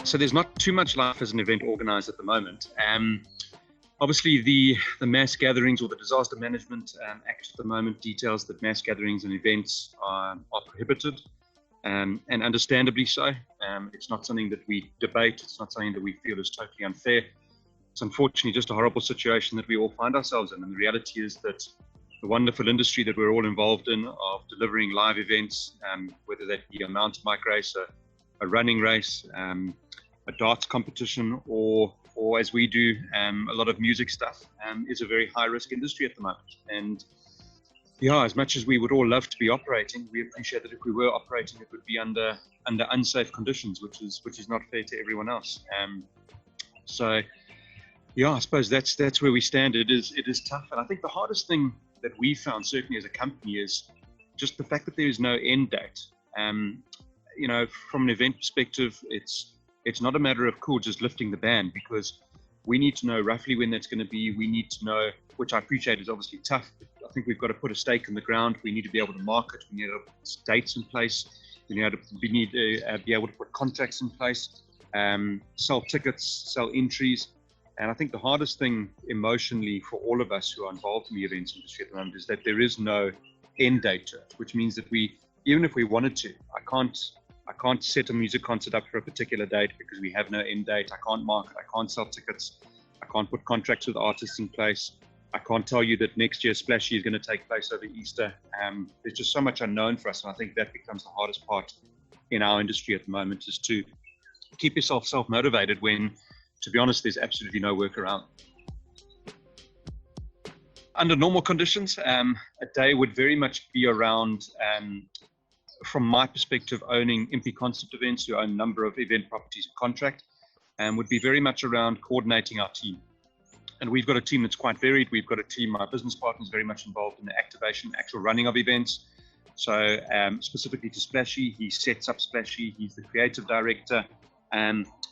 So there's not too much life as an event organizer at the moment. Obviously, the mass gatherings or the Disaster Management Act at the moment details that mass gatherings and events are prohibited, and understandably so. It's not something that we debate. It's not something that we feel is totally unfair. It's unfortunately just a horrible situation that we all find ourselves in. And the reality is that the wonderful industry that we're all involved in of delivering live events, whether that be a mountain bike race, a running race, a darts competition, or as we do, a lot of music stuff, is a very high risk industry at the moment. And yeah, as much as we would all love to be operating, we appreciate that if we were operating, it would be under unsafe conditions, which is not fair to everyone else. So yeah, I suppose that's where we stand. It is tough. And I think the hardest thing that we found, certainly as a company, is just the fact that there is no end date. You know, from an event perspective, it's not a matter of cool, just lifting the ban, because we need to know roughly when that's going to be. We need to know, which I appreciate is obviously tough, but I think we've got to put a stake in the ground. We need to be able to market. We need to put dates in place. We need to be able to put contracts in place, sell tickets, sell entries. And I think the hardest thing emotionally for all of us who are involved in the events industry at the moment is that there is no end date to it, which means that even if we wanted to, I can't set a music concert up for a particular date because we have no end date. I can't market, I can't sell tickets, I can't put contracts with artists in place. I can't tell you that next year Splashy is going to take place over Easter. There's just so much unknown for us, and I think that becomes the hardest part in our industry at the moment, is to keep yourself self-motivated when, to be honest, there's absolutely no workaround. Under normal conditions, a day would very much be around, from my perspective, owning Impi concept events, who own a number of event properties of contract, would be very much around coordinating our team. And we've got a team that's quite varied. We've got a team, my business partner is very much involved in the activation, actual running of events. So specifically to Splashy, he sets up Splashy, he's the creative director.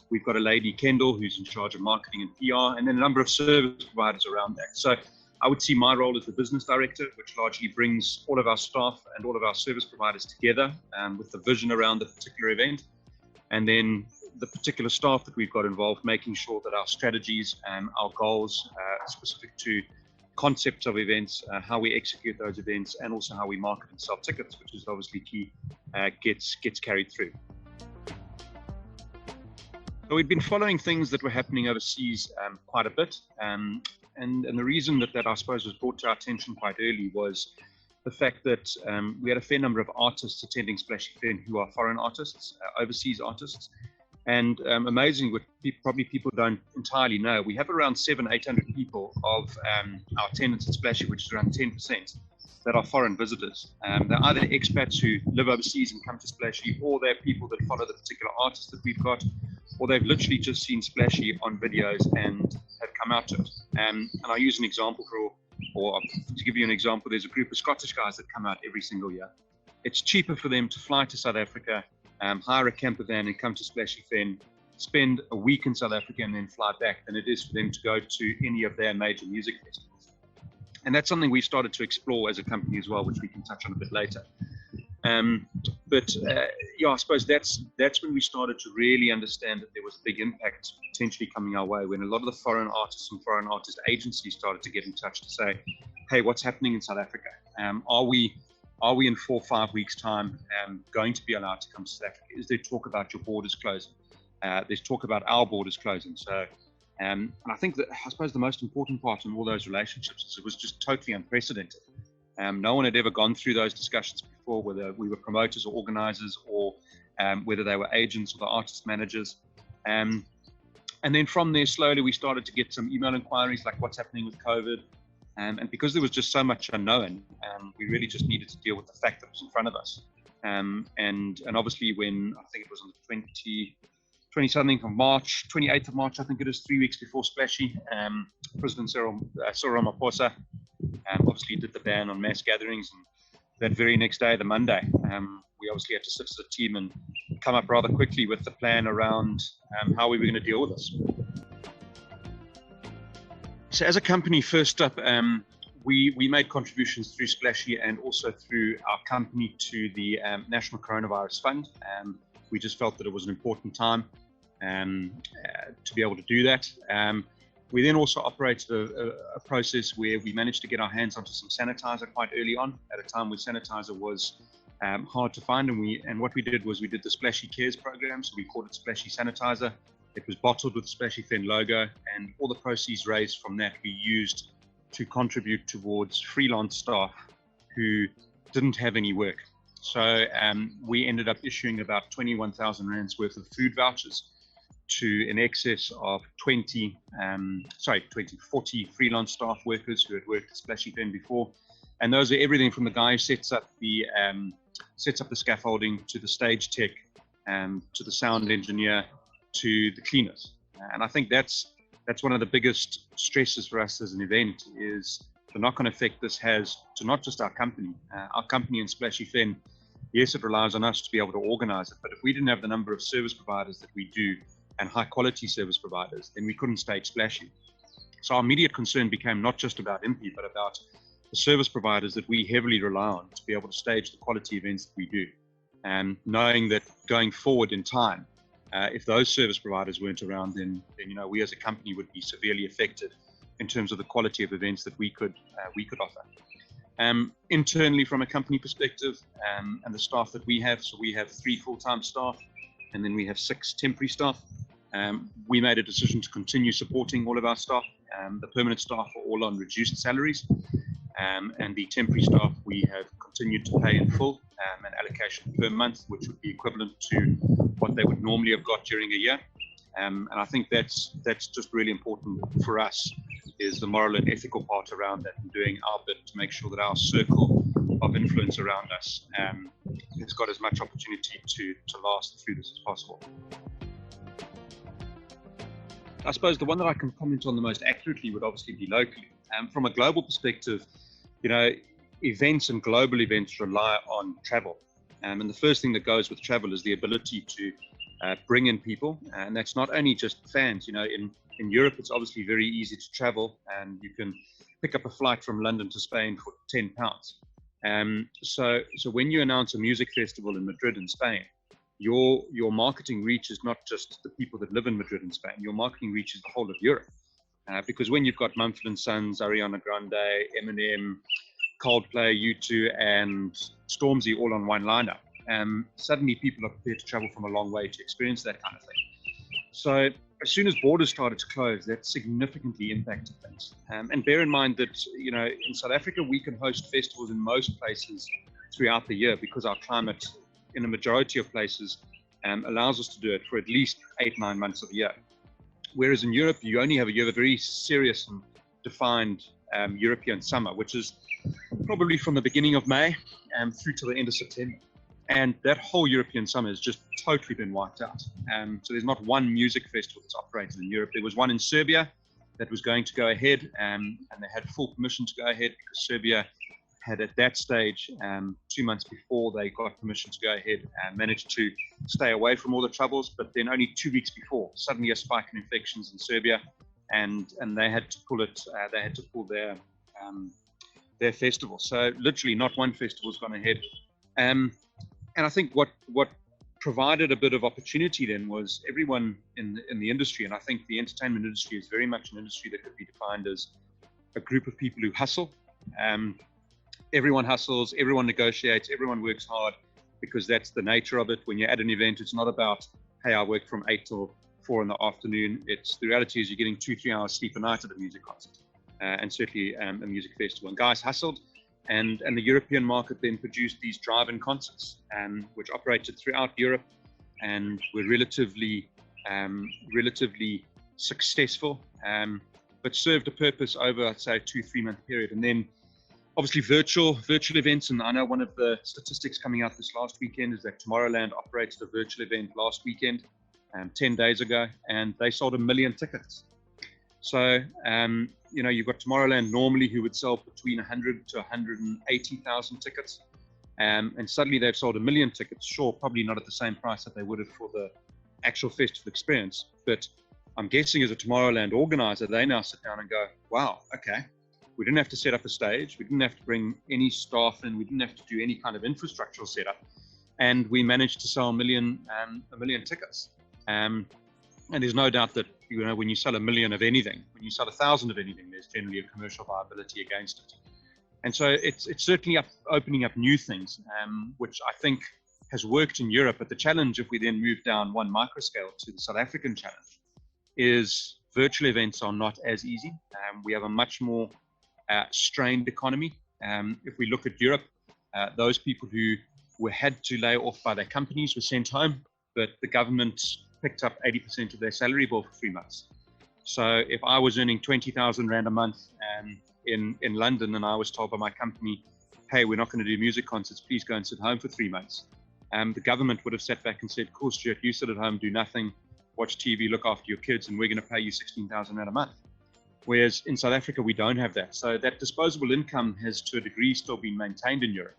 We've got a lady, Kendall, who's in charge of marketing and PR, and then a number of service providers around that. So I would see my role as the business director, which largely brings all of our staff and all of our service providers together with the vision around the particular event. And then the particular staff that we've got involved, making sure that our strategies and our goals specific to concepts of events, how we execute those events, and also how we market and sell tickets, which is obviously key, gets carried through. So we've been following things that were happening overseas quite a bit. And the reason that I suppose was brought to our attention quite early was the fact that we had a fair number of artists attending Splashy Fen who are foreign artists, overseas artists. And amazingly, what probably people don't entirely know, we have around 700-800 people of our attendance at Splashy, which is around 10%, that are foreign visitors. They're either expats who live overseas and come to Splashy, or they're people that follow the particular artists that we've got, or they've literally just seen Splashy on videos and have come out to it. And I'll use an example or to give you an example, there's a group of Scottish guys that come out every single year. It's cheaper for them to fly to South Africa, hire a camper van and come to Splashy Fen, spend a week in South Africa and then fly back, than it is for them to go to any of their major music festivals. And that's something we've started to explore as a company as well, which we can touch on a bit later. Yeah, I suppose that's when we started to really understand that there was a big impact potentially coming our way, when a lot of the foreign artists and foreign artist agencies started to get in touch to say, hey, what's happening in South Africa? Are we in 4 or 5 weeks' time going to be allowed to come to South Africa? Is there talk about your borders closing? There's talk about our borders closing. So, and I think that, I suppose the most important part in all those relationships is it was just totally unprecedented. No one had ever gone through those discussions before, whether we were promoters or organizers, or whether they were agents or the artist managers. And then from there, slowly we started to get some email inquiries, like what's happening with COVID. And because there was just so much unknown, we really just needed to deal with the fact that was in front of us. And obviously when, I think it was on the 20-something of March, 28th of March, I think it is, 3 weeks before Splashy, President Cyril Ramaphosa obviously did the ban on mass gatherings. And that very next day, the Monday, we obviously had to sit as a team and come up rather quickly with the plan around how we were going to deal with this. So as a company, first up, we made contributions through Splashy and also through our company to the National Coronavirus Fund. We just felt that it was an important time to be able to do that. We then also operated a process where we managed to get our hands onto some sanitizer quite early on, at a time when sanitizer was hard to find. And what we did was we did the Splashy Cares program, so we called it Splashy Sanitizer. It was bottled with the Splashy Fen logo, and all the proceeds raised from that we used to contribute towards freelance staff who didn't have any work. So we ended up issuing about 21,000 rands worth of food vouchers to in excess of 40 freelance staff workers who had worked at Splashy Fen before. And those are everything from the guy who sets up the scaffolding, to the stage tech, to the sound engineer, to the cleaners. And I think that's one of the biggest stresses for us as an event, is the knock-on effect this has to not just our company. Our company in Splashy Fen, yes, it relies on us to be able to organize it, but if we didn't have the number of service providers that we do, and high quality service providers, then we couldn't stage Splashy. So our immediate concern became not just about Impi, but about the service providers that we heavily rely on to be able to stage the quality events that we do. And knowing that going forward in time, if those service providers weren't around, then we as a company would be severely affected in terms of the quality of events that we could offer. Internally, from a company perspective, and the staff that we have, so we have 3 full-time staff, and then we have 6 temporary staff. We made a decision to continue supporting all of our staff. The permanent staff are all on reduced salaries, and the temporary staff we have continued to pay in full, an allocation per month, which would be equivalent to what they would normally have got during a year. And I think that's just really important for us, is the moral and ethical part around that, and doing our bit to make sure that our circle of influence around us has got as much opportunity to last through this as possible. I suppose the one that I can comment on the most accurately would obviously be locally. From a global perspective, events and global events rely on travel. And the first thing that goes with travel is the ability to bring in people. And that's not only just fans. In Europe, it's obviously very easy to travel, and you can pick up a flight from London to Spain for £10. So when you announce a music festival in Madrid in Spain, your marketing reach is not just the people that live in Madrid and Spain. Your marketing reach is the whole of Europe. Because when you've got Mumford & Sons, Ariana Grande, Eminem, Coldplay, U2, and Stormzy all on one lineup, suddenly people are prepared to travel from a long way to experience that kind of thing. So as soon as borders started to close, that significantly impacted things. And bear in mind that, in South Africa, we can host festivals in most places throughout the year, because our climate in a majority of places allows us to do it for at least 8-9 months of the year. Whereas in Europe, you have a very serious and defined European summer, which is probably from the beginning of May through to the end of September. And that whole European summer has just totally been wiped out. So there's not one music festival that's operated in Europe. There was one in Serbia that was going to go ahead, and they had full permission to go ahead, because Serbia had at that stage, 2 months before they got permission to go ahead, managed to stay away from all the troubles. But then only 2 weeks before, suddenly a spike in infections in Serbia, and they had to pull it. They had to pull their festival. So literally, not one festival's gone ahead. And I think what provided a bit of opportunity then was everyone in the industry, and I think the entertainment industry is very much an industry that could be defined as a group of people who hustle. Everyone hustles, everyone negotiates, everyone works hard, because that's the nature of it. When you're at an event, it's not about, hey, I work from 8 till 4 in the afternoon. It's the reality is you're getting 2-3 hours sleep a night at a music concert, and certainly a music festival. And guys hustled, and the European market then produced these drive-in concerts, which operated throughout Europe, and were relatively successful, but served a purpose over, I'd say, a 2-3 month period. And then obviously virtual events, and I know one of the statistics coming out this last weekend is that Tomorrowland operated a virtual event last weekend, 10 days ago, and they sold 1 million tickets. So, you've got Tomorrowland normally who would sell between 100 to 180,000 tickets, and suddenly they've sold 1 million tickets. Sure, probably not at the same price that they would have for the actual festival experience, but I'm guessing as a Tomorrowland organizer, they now sit down and go, wow, okay. We didn't have to set up a stage. We didn't have to bring any staff in. We didn't have to do any kind of infrastructural setup. And we managed to sell 1 million tickets. And there's no doubt that, when you sell 1 million of anything, when you sell 1,000 of anything, there's generally a commercial viability against it. And so it's certainly opening up new things, which I think has worked in Europe. But the challenge, if we then move down one microscale to the South African challenge, is virtual events are not as easy. We have a much more strained economy. If we look at Europe, those people who had to lay off by their companies were sent home, but the government picked up 80% of their salary bill for 3 months. So if I was earning 20,000 Rand a month in London, and I was told by my company, hey, we're not going to do music concerts, please go and sit home for 3 months. The government would have sat back and said, cool, Stuart, you sit at home, do nothing, watch TV, look after your kids, and we're going to pay you 16,000 Rand a month. Whereas in South Africa, we don't have that. So that disposable income has, to a degree, still been maintained in Europe.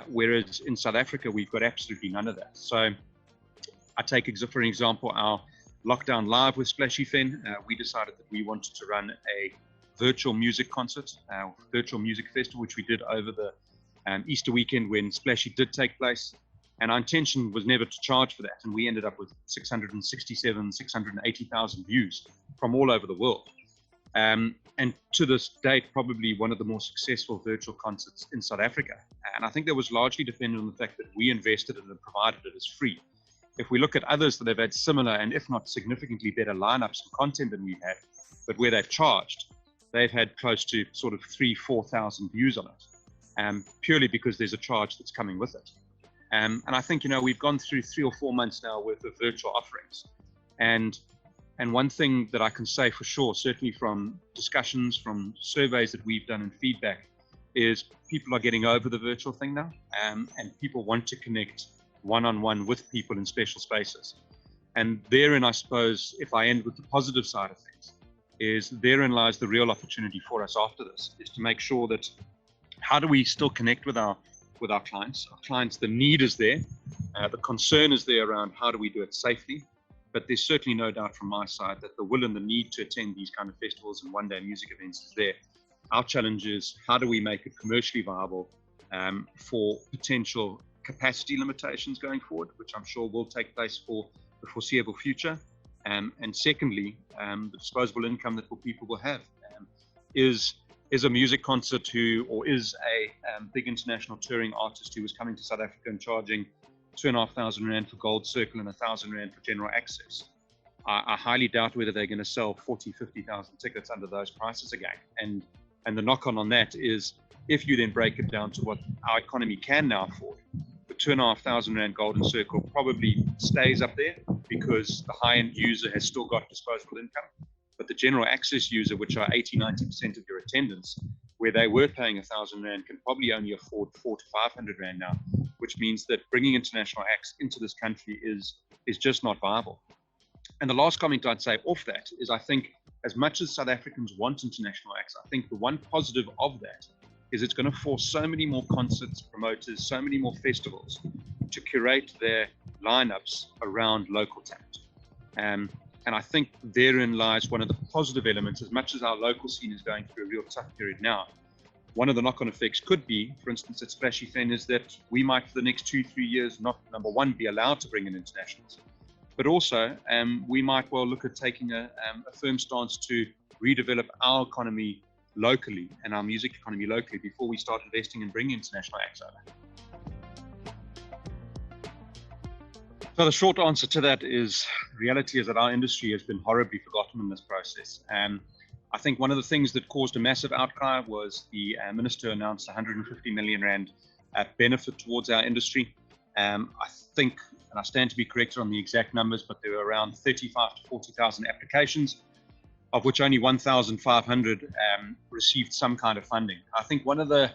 Whereas in South Africa, we've got absolutely none of that. So I take, for an example, our lockdown live with Splashy Fen. We decided that we wanted to run a virtual music concert, virtual music festival, which we did over the Easter weekend when Splashy did take place. And our intention was never to charge for that. And we ended up with 680,000 views from all over the world. And to this date, probably one of the more successful virtual concerts in South Africa. And I think that was largely dependent on the fact that we invested it and provided it as free. If we look at others that have had similar and if not significantly better lineups and content than we've had, but where they've charged, they've had close to sort of 3,000-4,000 views on it, purely because there's a charge that's coming with it. And I think, we've gone through 3 or 4 months now worth of virtual offerings. And one thing that I can say for sure, certainly from discussions, from surveys that we've done and feedback, is people are getting over the virtual thing now, and people want to connect one-on-one with people in special spaces. And therein, I suppose, if I end with the positive side of things, is therein lies the real opportunity for us after this, is to make sure that how do we still connect with our clients? Our clients, the need is there, the concern is there around how do we do it safely. But there's certainly no doubt from my side that the will and the need to attend these kind of festivals and one-day music events is there. Our challenge is how do we make it commercially viable for potential capacity limitations going forward, which I'm sure will take place for the foreseeable future. And secondly, the disposable income that people will have. Is a music concert is a big international touring artist who was coming to South Africa and charging 2,500 Rand for Gold Circle and 1,000 Rand for general access. I highly doubt whether they're going to sell 40, 50,000 tickets under those prices again. And the knock-on on that is, if you then break it down to what our economy can now afford, the 2,500 Rand Golden Circle probably stays up there because the high-end user has still got disposable income. But the general access user, which are 80, 90% of your attendance, where they were paying 1,000 Rand, can probably only afford 400 to 500 Rand now, which means that bringing international acts into this country is just not viable. And the last comment I'd say off that is, I think as much as South Africans want international acts, I think the one positive of that is it's going to force so many more concerts, promoters, so many more festivals to curate their lineups around local talent. And I think therein lies one of the positive elements. As much as our local scene is going through a real tough period now, one of the knock-on effects could be, for instance, at Splashy Fen, is that we might, for the next 2-3 years, not, number one, be allowed to bring in internationals, but also we might well look at taking a firm stance to redevelop our economy locally and our music economy locally before we start investing in bringing international acts over. So the short answer to that is, the reality is that our industry has been horribly forgotten in this process. I think one of the things that caused a massive outcry was the minister announced 150 million Rand benefit towards our industry. I think, and I stand to be corrected on the exact numbers, but there were around 35,000 to 40,000 applications, of which only 1,500 received some kind of funding. I think one of the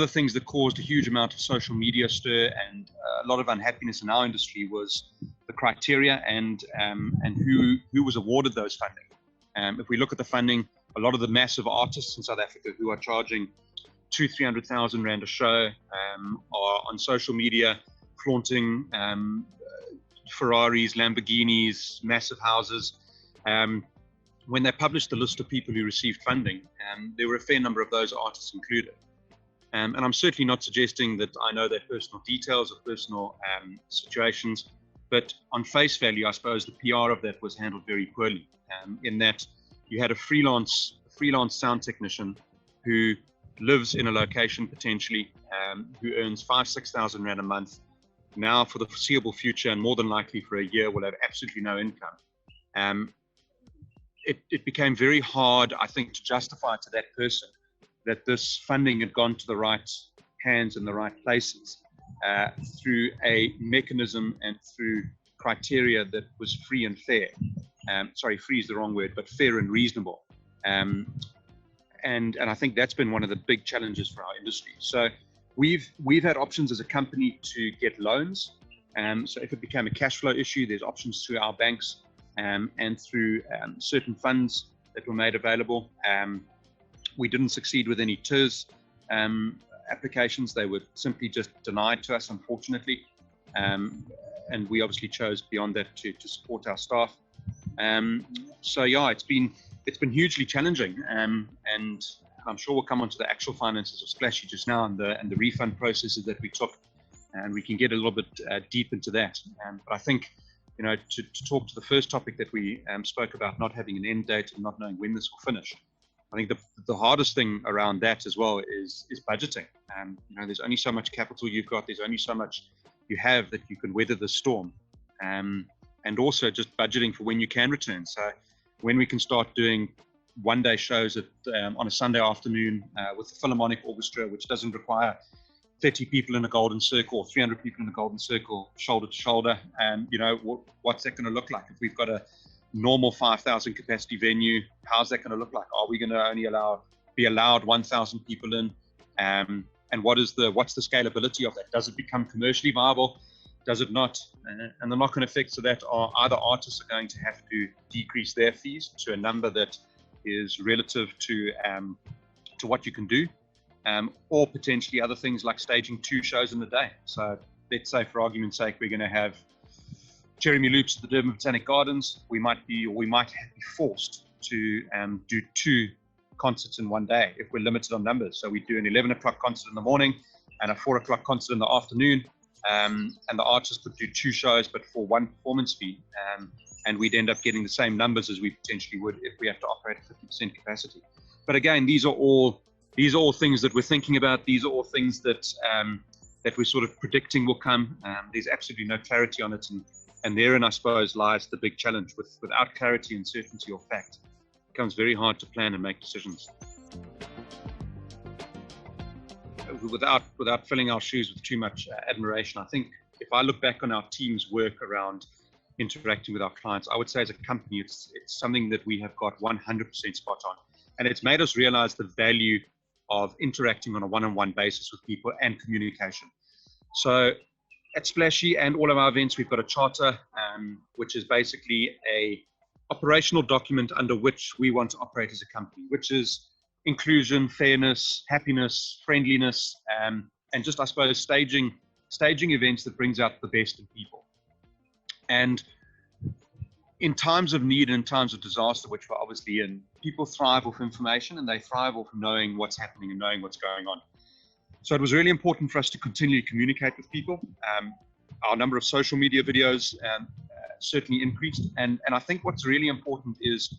things that caused a huge amount of social media stir and a lot of unhappiness in our industry was the criteria and who was awarded those funding. If we look at the funding, a lot of the massive artists in South Africa who are charging 200,000-300,000 Rand a show are on social media flaunting Ferraris, Lamborghinis, massive houses. When they published the list of people who received funding, there were a fair number of those artists included. And I'm certainly not suggesting that I know their personal details or personal situations, But on face value, I suppose the PR of that was handled very poorly, in that you had a freelance sound technician who lives in a location potentially, who earns 5,000-6,000 rand a month. Now, for the foreseeable future, and more than likely for a year, will have absolutely no income. It became very hard, I think, to justify to that person that this funding had gone to the right hands in the right places, through a mechanism and through criteria that was free and fair. Sorry, free is the wrong word, but fair and reasonable. And I think that's been one of the big challenges for our industry. So we've had options as a company to get loans. So if it became a cash flow issue, there's options through our banks, and through certain funds that were made available. We didn't succeed with any TERS applications. They were simply just denied to us, unfortunately. And we obviously chose beyond that to support our staff. So yeah, it's been hugely challenging. And I'm sure we'll come on to the actual finances of Splashy just now, and the refund processes that we took, and we can get a little bit deep into that. But I think, to talk to the first topic that we spoke about, not having an end date and not knowing when this will finish, I think the hardest thing around that as well is budgeting. There's only so much capital you've got. There's only so much you have that you can weather the storm. And also just budgeting for when you can return. So when we can start doing one-day shows on a Sunday afternoon with the Philharmonic Orchestra, which doesn't require 30 people in a golden circle or 300 people in a golden circle, shoulder to shoulder. And, what's that going to look like? If we've got a normal 5,000 capacity venue, how's that going to look like? Are we going to only be allowed 1,000 people in? And what's the scalability of that? Does it become commercially viable? Does it not? And the knock-on effects of that are either artists are going to have to decrease their fees to a number that is relative to what you can do, or potentially other things like staging 2 shows in a day. So let's say, for argument's sake, we're going to have Jeremy Loops at the Durban Botanic Gardens. We might be forced to do 2 concerts in one day if we're limited on numbers. So we do an 11 o'clock concert in the morning and a 4 o'clock concert in the afternoon. And the artist could do 2 shows, but for 1 performance fee. And we'd end up getting the same numbers as we potentially would if we have to operate at 50% capacity. But again, these are all things that we're thinking about. These are all things that we're sort of predicting will come. There's absolutely no clarity on it. And therein, I suppose, lies the big challenge. Without clarity and certainty or fact, it becomes very hard to plan and make decisions. Without filling our shoes with too much admiration, I think if I look back on our team's work around interacting with our clients, I would say as a company, it's something that we have got 100% spot on. And it's made us realize the value of interacting on a one-on-one basis with people and communication. So at Splashy and all of our events, we've got a charter, which is basically a operational document under which we want to operate as a company, which is inclusion, fairness, happiness, friendliness, and just, I suppose, staging events that brings out the best in people. And in times of need and in times of disaster, which we're obviously in, people thrive off information, and they thrive off knowing what's happening and knowing what's going on. So it was really important for us to continually communicate with people. Our number of social media videos certainly increased. And I think what's really important is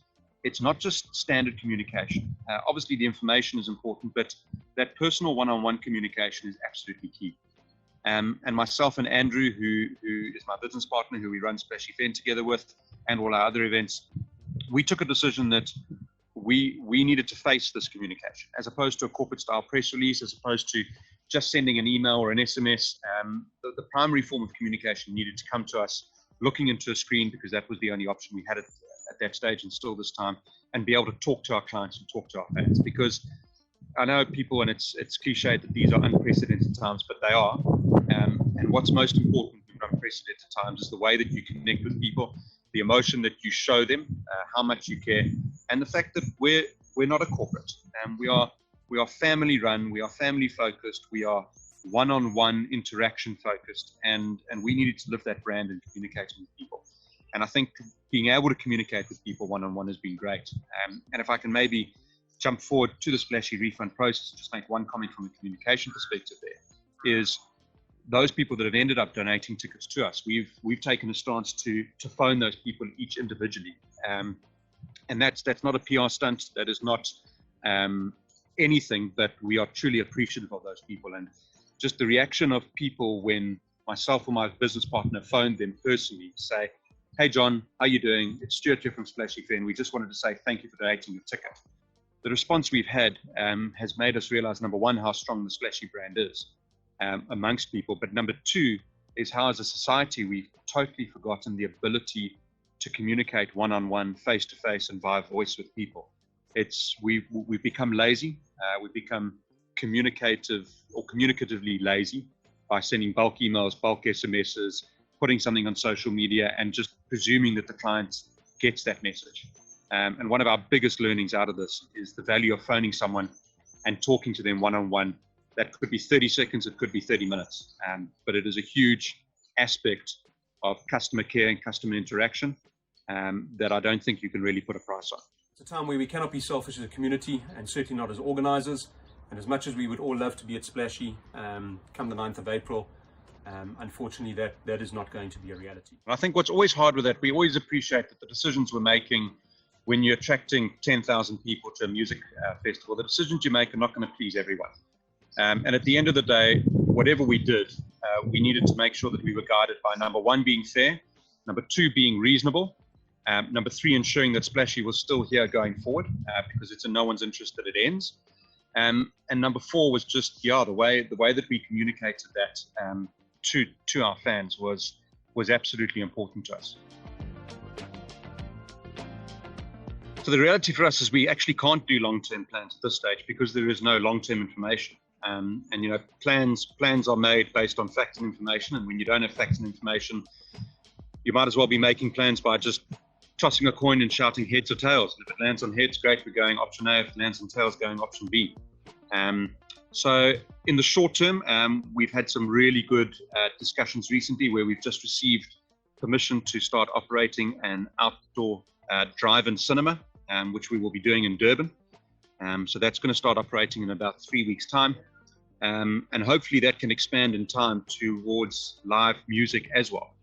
it's not just standard communication. Obviously, the information is important, but that personal one-on-one communication is absolutely key. And myself and Andrew, who is my business partner, who we run Splashy Fen together with, and all our other events, we took a decision that we needed to face this communication, as opposed to a corporate-style press release, as opposed to just sending an email or an SMS. The primary form of communication needed to come to us looking into a screen, because that was the only option we had at that stage and still this time, and be able to talk to our clients and talk to our fans. Because I know people, and it's cliched that these are unprecedented times, but they are. And what's most important in unprecedented times is the way that you connect with people, the emotion that you show them, how much you care, and the fact that we're not a corporate. We are family run, we are family focused, we are one-on-one interaction focused, and we needed to live that brand and communicating with people. And I think being able to communicate with people one-on-one has been great. And if I can maybe jump forward to the Splashy refund process and just make one comment from a communication perspective, there is those people that have ended up donating tickets to us, we've taken a stance to phone those people each individually, and that's not a PR stunt. That is not anything, but we are truly appreciative of those people, and just the reaction of people when myself or my business partner phoned them personally to say, "Hey John, how you doing? It's Stuart here from Splashy Fen. We just wanted to say thank you for donating your ticket." The response we've had has made us realize, number one, how strong the Splashy brand is amongst people, but number two is how as a society we've totally forgotten the ability to communicate one-on-one, face-to-face, and via voice with people. We've become lazy. We've become communicatively lazy by sending bulk emails, bulk SMSs, putting something on social media, and just presuming that the client gets that message. And one of our biggest learnings out of this is the value of phoning someone and talking to them one-on-one. That could be 30 seconds, it could be 30 minutes, but it is a huge aspect of customer care and customer interaction that I don't think you can really put a price on. It's a time where we cannot be selfish as a community, and certainly not as organisers. And as much as we would all love to be at Splashy come the 9th of April, unfortunately that is not going to be a reality. I think what's always hard with that, we always appreciate that the decisions we're making when you're attracting 10,000 people to a music festival, the decisions you make are not going to please everyone. And at the end of the day, whatever we did, we needed to make sure that we were guided by, number one, being fair, number two, being reasonable, number three, ensuring that Splashy was still here going forward, because it's in no one's interest that it ends. And number four was just, the way that we communicated that to our fans was absolutely important to us. So the reality for us is we actually can't do long-term plans at this stage because there is no long-term information. And plans are made based on facts and information, and when you don't have facts and information, you might as well be making plans by just tossing a coin and shouting heads or tails. And if it lands on heads, great, we're going option A. If it lands on tails, going option B. So in the short term, we've had some really good discussions recently where we've just received permission to start operating an outdoor drive-in cinema, which we will be doing in Durban. So that's going to start operating in about 3 weeks' time. And hopefully that can expand in time towards live music as well.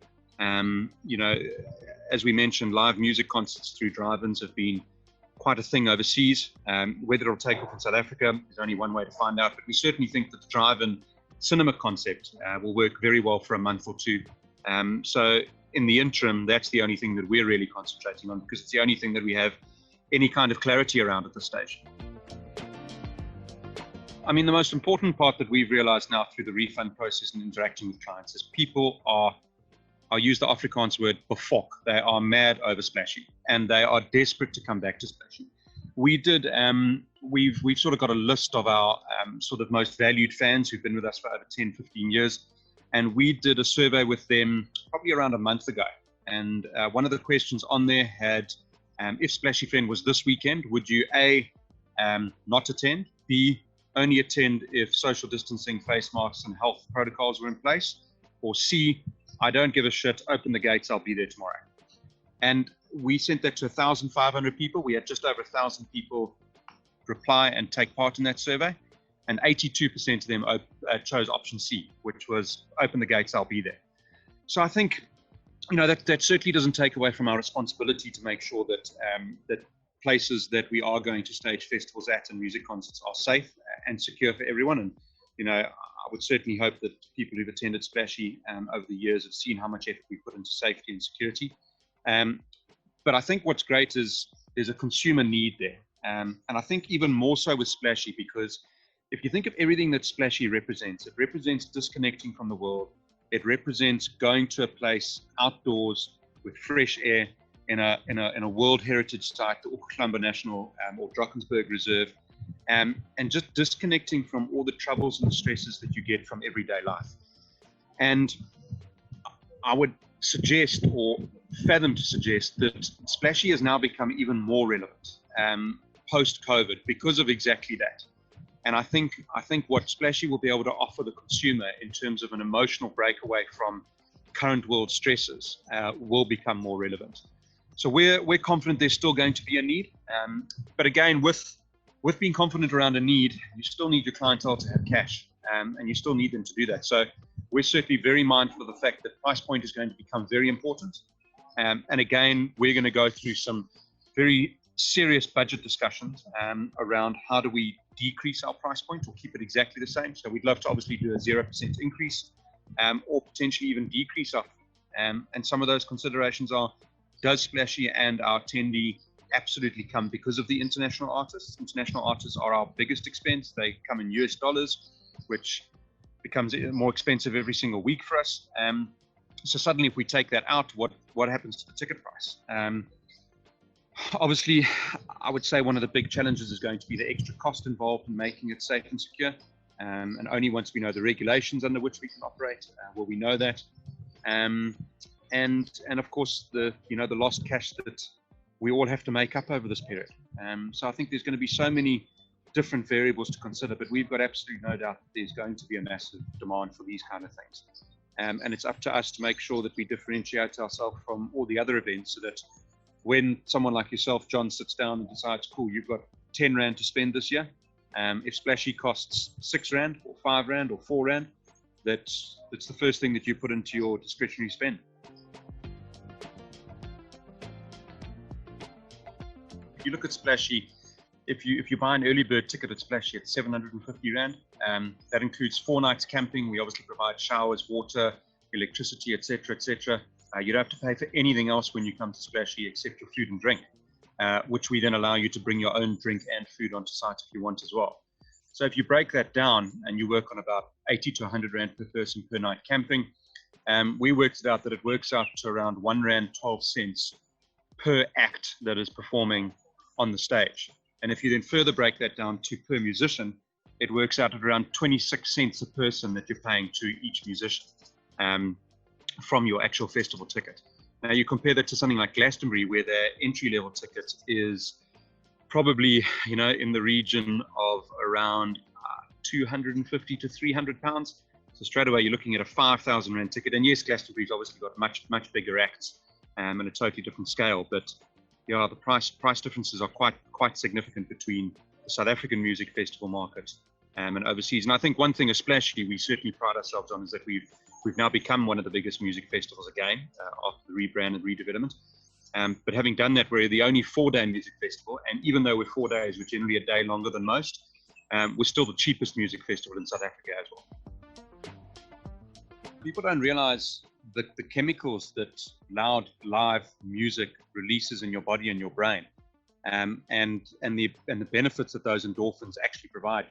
As we mentioned, live music concerts through drive-ins have been quite a thing overseas. Whether it'll take off in South Africa is only one way to find out, but we certainly think that the drive-in cinema concept will work very well for a month or two. So in the interim, that's the only thing that we're really concentrating on, because it's the only thing that we have any kind of clarity around at this stage. I mean, the most important part that we've realized now through the refund process and interacting with clients is people I'll use the Afrikaans word, befok. They are mad over Splashy, and they are desperate to come back to Splashy. We've sort of got a list of our sort of most valued fans who've been with us for over 10, 15 years. And we did a survey with them probably around a month ago. And one of the questions on there had, if Splashy Fen was this weekend, would you A, not attend, B, only attend if social distancing, face masks and health protocols were in place, or C, I don't give a shit, open the gates, I'll be there tomorrow. And we sent that to 1,500 people. We had just over 1,000 people reply and take part in that survey. And 82% of them chose option C, which was open the gates, I'll be there. So I think, that certainly doesn't take away from our responsibility to make sure that that places that we are going to stage festivals at and music concerts are safe and secure for everyone. And, I would certainly hope that people who've attended Splashy over the years have seen how much effort we put into safety and security. But I think what's great is there's a consumer need there. And I think even more so with Splashy, because if you think of everything that Splashy represents, it represents disconnecting from the world. It represents going to a place outdoors with fresh air in a World Heritage Site, the Oklahoma National or Drakensberg Reserve, and just disconnecting from all the troubles and the stresses that you get from everyday life. And I would suggest, or fathom to suggest, that Splashy has now become even more relevant post-COVID because of exactly that. And I think what Splashy will be able to offer the consumer in terms of an emotional breakaway from current world stresses will become more relevant. So we're confident there's still going to be a need. But again, with being confident around a need, you still need your clientele to have cash, and you still need them to do that. So we're certainly very mindful of the fact that price point is going to become very important. And again, we're going to go through some very serious budget discussions around how do we decrease our price point or keep it exactly the same. So we'd love to obviously do a 0% increase or potentially even decrease our and some of those considerations are, does Splashy and our attendee absolutely come because of the international artists? International artists are our biggest expense. They come in US dollars, which becomes more expensive every single week for us. So suddenly if we take that out, what happens to the ticket price? Obviously, I would say one of the big challenges is going to be the extra cost involved in making it safe and secure. And only once we know the regulations under which we can operate will we know that. And of course the lost cash that we all have to make up over this period. So I think there's going to be so many different variables to consider, but we've got absolutely no doubt that there's going to be a massive demand for these kind of things. And it's up to us to make sure that we differentiate ourselves from all the other events so that when someone like yourself, John, sits down and decides, cool, you've got 10 Rand to spend this year. If Splashy costs 6 Rand or 5 Rand or 4 Rand, that's the first thing that you put into your discretionary spend. If you look at Splashy, if you buy an early bird ticket at Splashy, it's 750 Rand. That includes 4 nights camping. We obviously provide showers, water, electricity, etc., etc. You don't have to pay for anything else when you come to Splashy except your food and drink, which we then allow you to bring your own drink and food onto site if you want as well. So if you break that down and you work on about 80 to 100 Rand per person per night camping, we worked it out that it works out to around 1 Rand 12 cents per act that is performing on the stage. And if you then further break that down to per musician, it works out at around 26 cents a person that you're paying to each musician from your actual festival ticket. Now you compare that to something like Glastonbury, where their entry-level ticket is probably, in the region of around 250 to 300 pounds. So straight away, you're looking at a 5,000 Rand ticket. And yes, Glastonbury's obviously got much bigger acts and a totally different scale. But yeah, the price differences are quite significant between the South African music festival market and overseas. And I think one thing as Splashy we certainly pride ourselves on is that we've now become one of the biggest music festivals again after the rebrand and redevelopment. But having done that, we're the only 4-day music festival, and even though we're 4 days, we're generally a day longer than most, we're still the cheapest music festival in South Africa as well. People don't realize that the chemicals that loud live music releases in your body and your brain, and the benefits that those endorphins actually provide.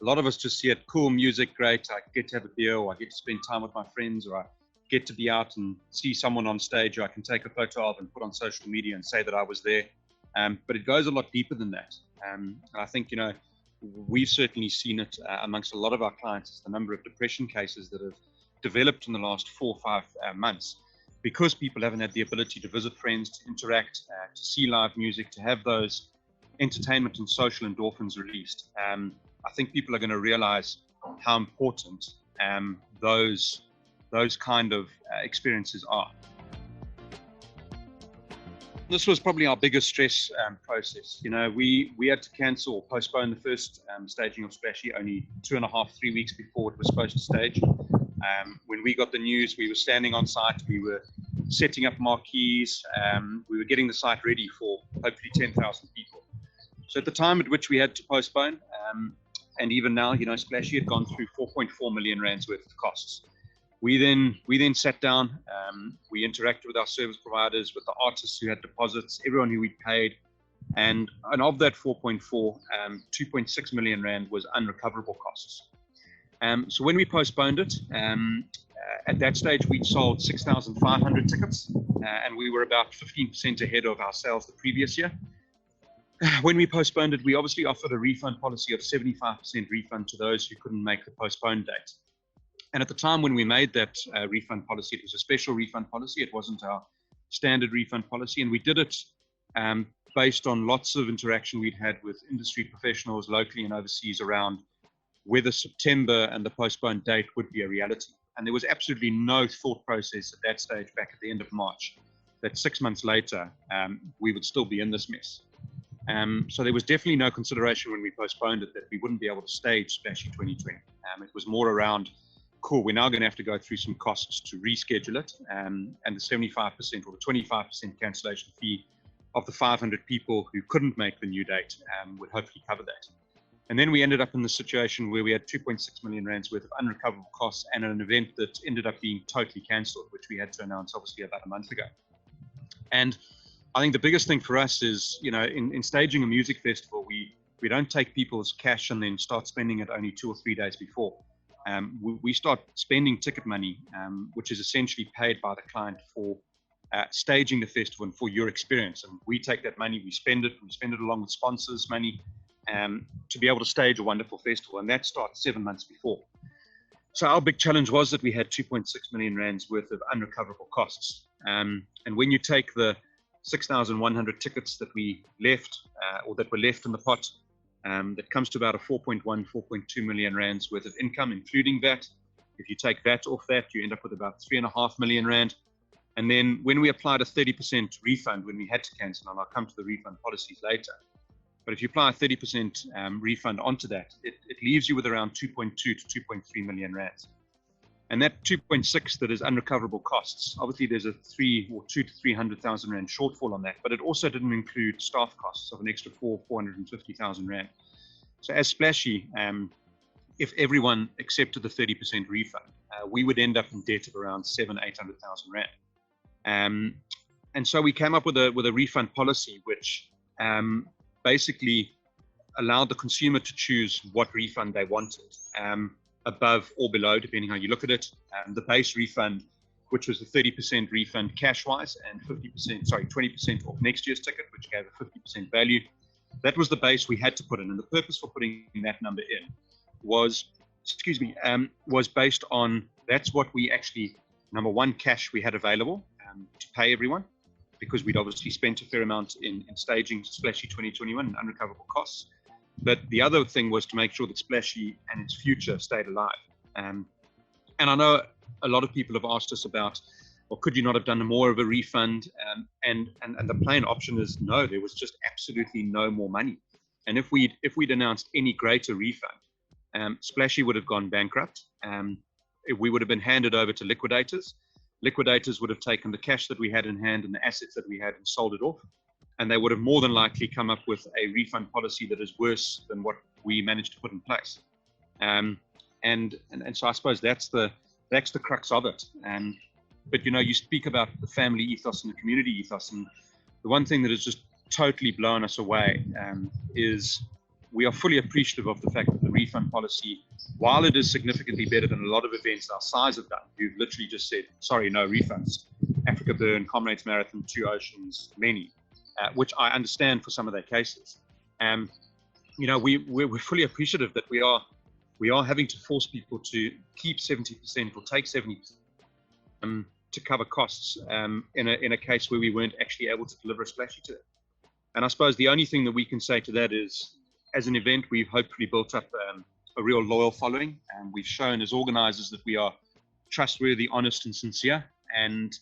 A lot of us just see it, cool music, great, I get to have a beer, or I get to spend time with my friends, or I get to be out and see someone on stage who I can take a photo of and put on social media and say that I was there. But it goes a lot deeper than that. And I think, we've certainly seen it amongst a lot of our clients, is the number of depression cases that have developed in the last 4 or 5 months, because people haven't had the ability to visit friends, to interact, to see live music, to have those entertainment and social endorphins released. I think people are going to realize how important those kind of experiences are. This was probably our biggest stress process. We had to cancel or postpone the first staging of Splashy only 2.5, 3 weeks before it was supposed to stage. When we got the news, we were standing on site, we were setting up marquees, we were getting the site ready for hopefully 10,000 people. So at the time at which we had to postpone, and even now, Splashy had gone through 4.4 million Rands worth of costs. We then sat down, we interacted with our service providers, with the artists who had deposits, everyone who we'd paid, and of that 4.4, 2.6 million Rand was unrecoverable costs. So when we postponed it, at that stage we'd sold 6,500 tickets, and we were about 15% ahead of our sales the previous year. When we postponed it, we obviously offered a refund policy of 75% refund to those who couldn't make the postponed date. And at the time when we made that refund policy, it was a special refund policy. It wasn't our standard refund policy. And we did it based on lots of interaction we'd had with industry professionals locally and overseas around whether September and the postponed date would be a reality. And there was absolutely no thought process at that stage back at the end of March that 6 months later, we would still be in this mess. So there was definitely no consideration when we postponed it that we wouldn't be able to stage Splashy 2020. It was more around cool, we're now going to have to go through some costs to reschedule it, and the 75% or the 25% cancellation fee of the 500 people who couldn't make the new date would hopefully cover that. And then we ended up in the situation where we had 2.6 million rands worth of unrecoverable costs and an event that ended up being totally cancelled, which we had to announce obviously about a month ago. And I think the biggest thing for us is, in staging a music festival, we don't take people's cash and then start spending it only 2 or 3 days before. We start spending ticket money, which is essentially paid by the client for staging the festival and for your experience. And we take that money, we spend it along with sponsors' money to be able to stage a wonderful festival. And that starts 7 months before. So our big challenge was that we had 2.6 million rands worth of unrecoverable costs. And when you take the 6,100 tickets that we left or that were left in the pot, that comes to about a 4.2 million rands worth of income, including VAT. If you take VAT off that, you end up with about 3.5 million rand. And then when we applied a 30% refund when we had to cancel, and I'll come to the refund policies later, but if you apply a 30% refund onto that, it leaves you with around 2.2 to 2.3 million rands. And that 2.6 that is unrecoverable costs, obviously there's a 200 to 300,000 rand shortfall on that, but it also didn't include staff costs of an extra 450,000 rand. So as Splashy, if everyone accepted the 30% refund, we would end up in debt of around 800,000 rand. And so we came up with a refund policy, which basically allowed the consumer to choose what refund they wanted. Above or below, depending how you look at it. The base refund, which was a 30% refund cash-wise and 20% off next year's ticket, which gave a 50% value. That was the base we had to put in. And the purpose for putting that number in was based on, that's what we actually, number one, cash we had available to pay everyone, because we'd obviously spent a fair amount in staging Splashy 2021 and unrecoverable costs. But the other thing was to make sure that Splashy and its future stayed alive. And I know a lot of people have asked us about, well, could you not have done more of a refund? And the plain option is no, there was just absolutely no more money. And if we'd announced any greater refund, Splashy would have gone bankrupt. We would have been handed over to liquidators. Liquidators would have taken the cash that we had in hand and the assets that we had and sold it off. And they would have more than likely come up with a refund policy that is worse than what we managed to put in place. And so I suppose that's the crux of it. But you speak about the family ethos and the community ethos, and the one thing that has just totally blown us away is we are fully appreciative of the fact that the refund policy, while it is significantly better than a lot of events our size have done, you've literally just said, sorry, no refunds. Africa Burn, Comrades Marathon, Two Oceans, many. Which I understand for some of their cases. We're fully appreciative that we are having to force people to keep 70% or take 70% to cover costs in a case where we weren't actually able to deliver a Splashy to them. And I suppose the only thing that we can say to that is, as an event, we've hopefully built up a real loyal following, and we've shown as organizers that we are trustworthy, honest, and sincere. And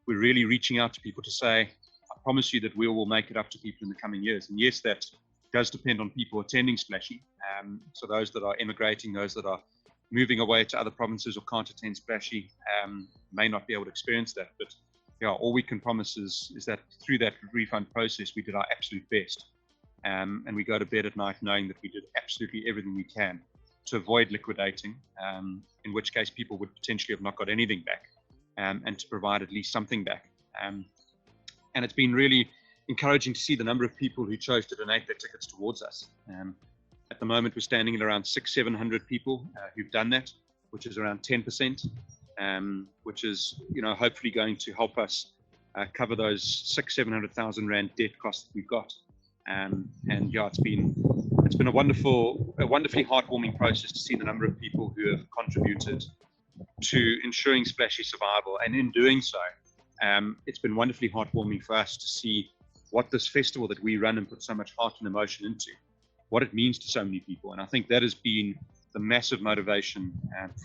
we're really reaching out to people to say, I promise you that we will make it up to people in the coming years. And yes, that does depend on people attending Splashy. So those that are immigrating, those that are moving away to other provinces or can't attend Splashy may not be able to experience that. But yeah, all we can promise is that through that refund process, we did our absolute best. And we go to bed at night knowing that we did absolutely everything we can to avoid liquidating, in which case people would potentially have not got anything back. And to provide at least something back. And it's been really encouraging to see the number of people who chose to donate their tickets towards us. At the moment, we're standing at around 600-700 people who've done that, which is around 10%, which is, hopefully going to help us cover those 600,000-700,000 rand debt costs that we've got. And yeah, it's been a wonderfully heartwarming process to see the number of people who have contributed to ensuring Splashy survival. And in doing so, it's been wonderfully heartwarming for us to see what this festival that we run and put so much heart and emotion into, what it means to so many people. And I think that has been the massive motivation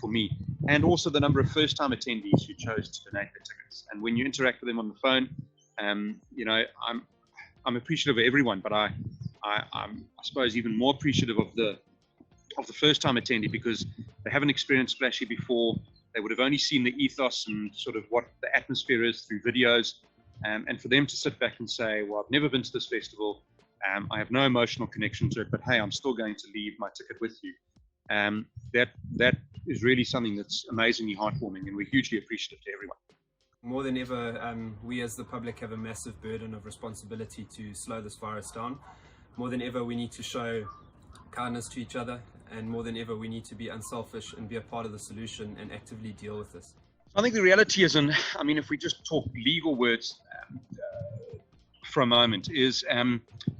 for me, and also the number of first-time attendees who chose to donate their tickets. And when you interact with them on the phone, I'm appreciative of everyone, but I'm, I suppose, even more appreciative of of the first time attendee, because they haven't experienced Splashy before. They would have only seen the ethos and sort of what the atmosphere is through videos. And for them to sit back and say, well, I've never been to this festival. I have no emotional connection to it, but hey, I'm still going to leave my ticket with you. That is really something that's amazingly heartwarming, and we're hugely appreciative to everyone. More than ever, we as the public have a massive burden of responsibility to slow this virus down. More than ever, we need to show kindness to each other, and more than ever, we need to be unselfish and be a part of the solution and actively deal with this. I think the reality is, and I mean, if we just talk legal words for a moment, is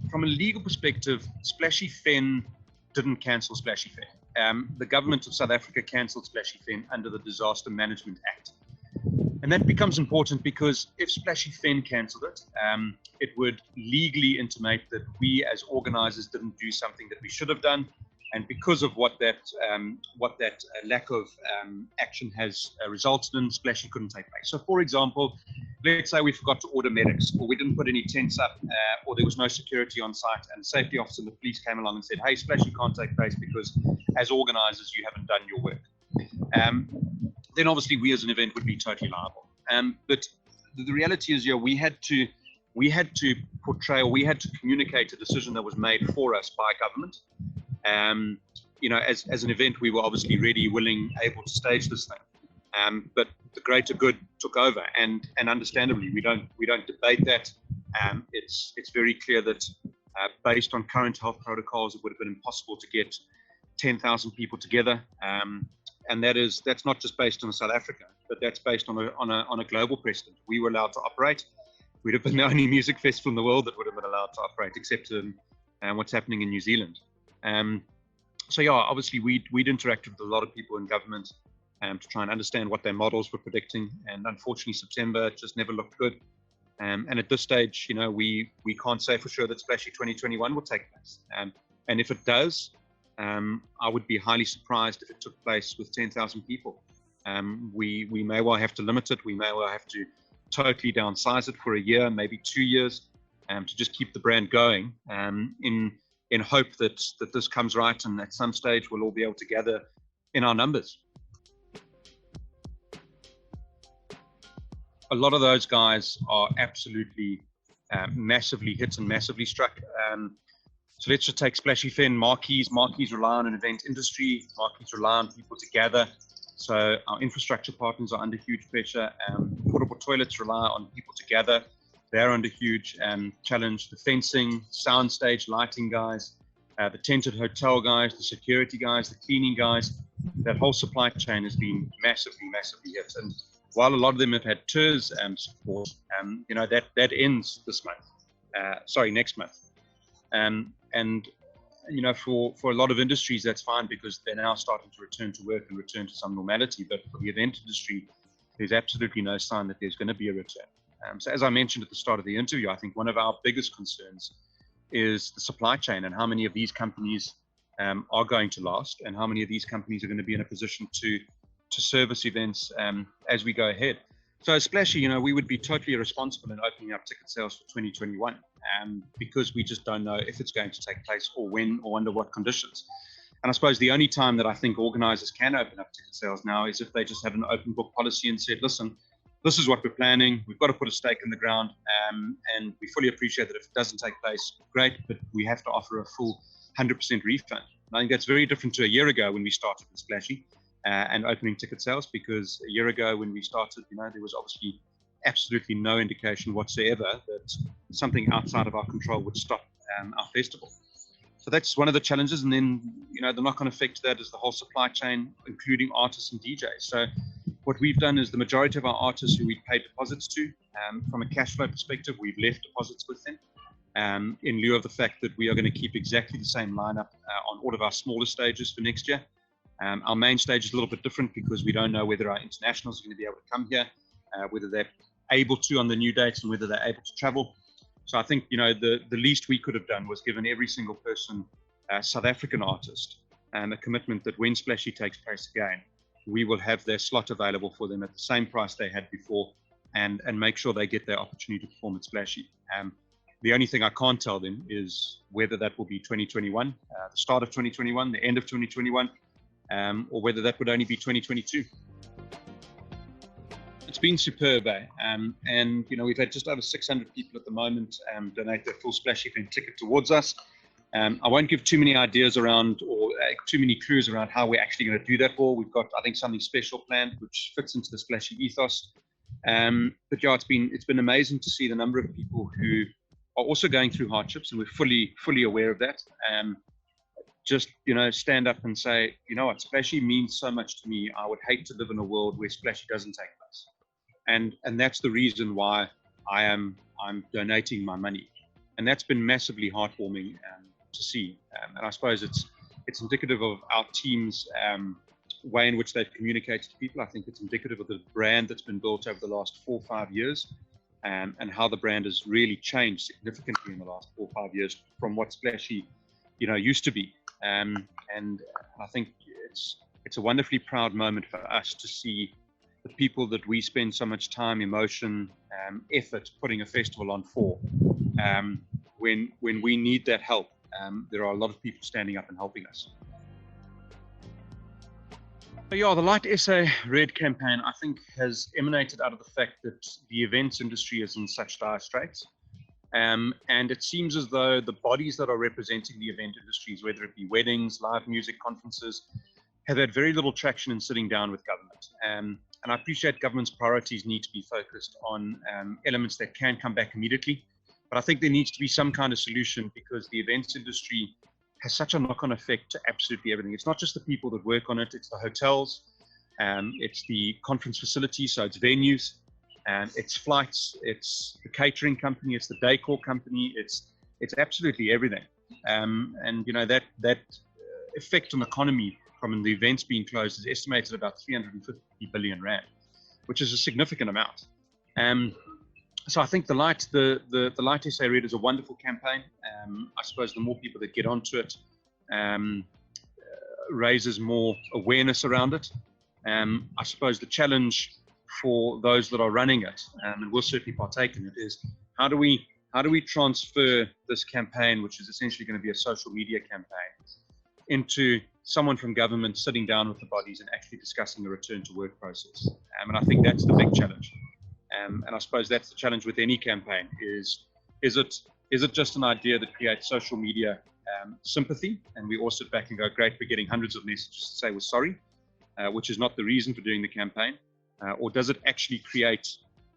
from a legal perspective, Splashy Fen didn't cancel Splashy Fen. The government of South Africa cancelled Splashy Fen under the Disaster Management Act. And that becomes important because if Splashy Fen cancelled it, it would legally intimate that we as organisers didn't do something that we should have done. And because of what that lack of action has resulted in, Splashy couldn't take place. So, for example, let's say we forgot to order medics, or we didn't put any tents up, or there was no security on site, and the safety officer and the police came along and said, hey, Splashy can't take place because as organisers, you haven't done your work. Then obviously we as an event would be totally liable. But the reality is, we had to portray, or we had to communicate a decision that was made for us by government. As an event, we were obviously ready, willing, able to stage this thing. But the greater good took over, and understandably, we don't debate that. It's very clear that based on current health protocols, it would have been impossible to get 10,000 people together. And that's not just based on South Africa, but that's based on a global precedent. We were allowed to operate. We'd have been the only music festival in the world that would have been allowed to operate, except what's happening in New Zealand. Obviously we'd interacted with a lot of people in government to try and understand what their models were predicting, and unfortunately September just never looked good. And at this stage, we can't say for sure that Splashy 2021 will take place. And if it does, I would be highly surprised if it took place with 10,000 people. We may well have to limit it. We may well have to totally downsize it for a year, maybe 2 years, to just keep the brand going, in hope that this comes right, and at some stage we'll all be able to gather in our numbers. A lot of those guys are absolutely massively hit and massively struck. So let's just take Splashy Fen, marquees. Marquees rely on an event industry. Marquees rely on people to gather. So our infrastructure partners are under huge pressure. Portable toilets rely on people to gather. They're under huge challenge. The fencing, soundstage, lighting guys, the tented hotel guys, the security guys, the cleaning guys, that whole supply chain has been massively, massively hit. And while a lot of them have had tours support, that ends this month. Next month. For a lot of industries, that's fine because they're now starting to return to work and return to some normality. But for the event industry, there's absolutely no sign that there's going to be a return. So as I mentioned at the start of the interview, I think one of our biggest concerns is the supply chain, and how many of these companies are going to last, and how many of these companies are going to be in a position to service events as we go ahead. So as Splashy, we would be totally irresponsible in opening up ticket sales for 2021 because we just don't know if it's going to take place, or when, or under what conditions. And I suppose the only time that I think organisers can open up ticket sales now is if they just have an open book policy and said, listen, this is what we're planning. We've got to put a stake in the ground, and we fully appreciate that if it doesn't take place, great, but we have to offer a full 100% refund. And I think that's very different to a year ago when we started with Splashy and opening ticket sales, because a year ago when we started, there was obviously absolutely no indication whatsoever that something outside of our control would stop our festival. So that's one of the challenges. And then, the knock-on effect to that is the whole supply chain, including artists and DJs. So what we've done is the majority of our artists who we paid deposits to, from a cash flow perspective, we've left deposits with them in lieu of the fact that we are going to keep exactly the same lineup on all of our smaller stages for next year. Our main stage is a little bit different because we don't know whether our internationals are going to be able to come here, whether they're able to on the new dates, and whether they're able to travel. So I think, the least we could have done was given every single person, South African artist, a commitment that when Splashy takes place again, we will have their slot available for them at the same price they had before, and make sure they get their opportunity to perform at Splashy. The only thing I can't tell them is whether that will be 2021, the start of 2021, the end of 2021, or whether that would only be 2022. It's been superb, and we've had just over 600 people at the moment donate their full Splashy Fen ticket towards us. I won't give too many ideas around or too many clues around how we're actually going to do that for. We've got, I think, something special planned which fits into the Splashy ethos. But yeah, it's been amazing to see the number of people who are also going through hardships, and we're fully aware of that. Just stand up and say, you know what, Splashy means so much to me. I would hate to live in a world where Splashy doesn't take place, and that's the reason why I'm donating my money, and that's been massively heartwarming to see. And I suppose it's indicative of our team's way in which they've communicated to people. I think it's indicative of the brand that's been built over the last 4 or 5 years, and how the brand has really changed significantly in the last 4 or 5 years from what Splashy used to be. And I think it's a wonderfully proud moment for us to see the people that we spend so much time, emotion, effort putting a festival on for. When we need that help, there are a lot of people standing up and helping us. But yeah, the Light SA Red campaign, I think, has emanated out of the fact that the events industry is in such dire straits. And it seems as though the bodies that are representing the event industries, whether it be weddings, live music, conferences, have had very little traction in sitting down with government. And I appreciate government's priorities need to be focused on elements that can come back immediately. But I think there needs to be some kind of solution, because the events industry has such a knock-on effect to absolutely everything. It's not just the people that work on it, it's the hotels, it's the conference facilities, so it's venues, it's flights, it's the catering company, it's the decor company, it's absolutely everything. And that effect on the economy from the events being closed is estimated at about 350 billion rand, which is a significant amount. So I think the Light SA Red is a wonderful campaign. I suppose the more people that get onto it raises more awareness around it. I suppose the challenge for those that are running it, and we'll certainly partake in it, is how do we transfer this campaign, which is essentially going to be a social media campaign, into someone from government sitting down with the bodies and actually discussing the return to work process. And I think that's the big challenge. And I suppose that's the challenge with any campaign, is it just an idea that creates social media sympathy, and we all sit back and go, great, we're getting hundreds of messages to say we're sorry, which is not the reason for doing the campaign, or does it actually create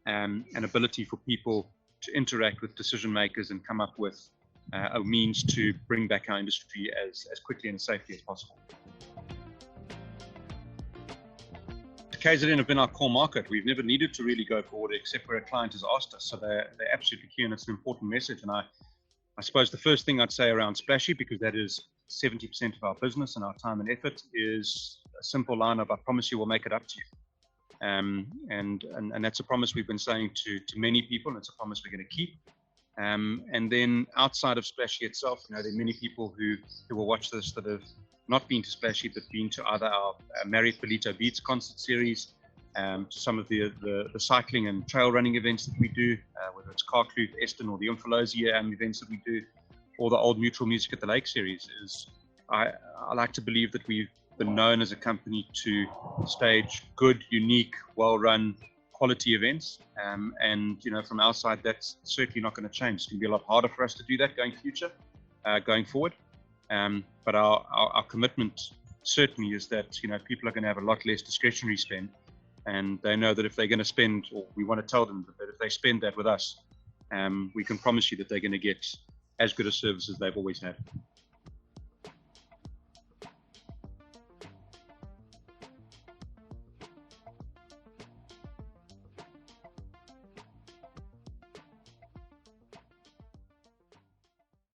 an ability for people to interact with decision makers and come up with a means to bring back our industry as quickly and as safely as possible? KZN have been our core market. We've never needed to really go forward except where a client has asked us. So they're absolutely key, and it's an important message. And I suppose the first thing I'd say around Splashy, because that is 70% of our business and our time and effort, is a simple line of, I promise you we'll make it up to you. And that's a promise we've been saying to many people, and it's a promise we're going to keep. And then outside of Splashy itself, there are many people who will watch this that have not been to Splashy, but been to either our Marriott Belito Beats concert series, to some of the cycling and trail running events that we do, whether it's Carclute, Eston, or the Umfolozi events that we do, or the Old Mutual Music at the Lake series. I like to believe that we've been known as a company to stage good, unique, well-run, quality events. And from our side, that's certainly not going to change. It's going to be a lot harder for us to do that going forward. But our commitment certainly is that people are going to have a lot less discretionary spend, and they know that if they're going to spend, or we want to tell them that if they spend that with us, we can promise you that they're going to get as good a service as they've always had.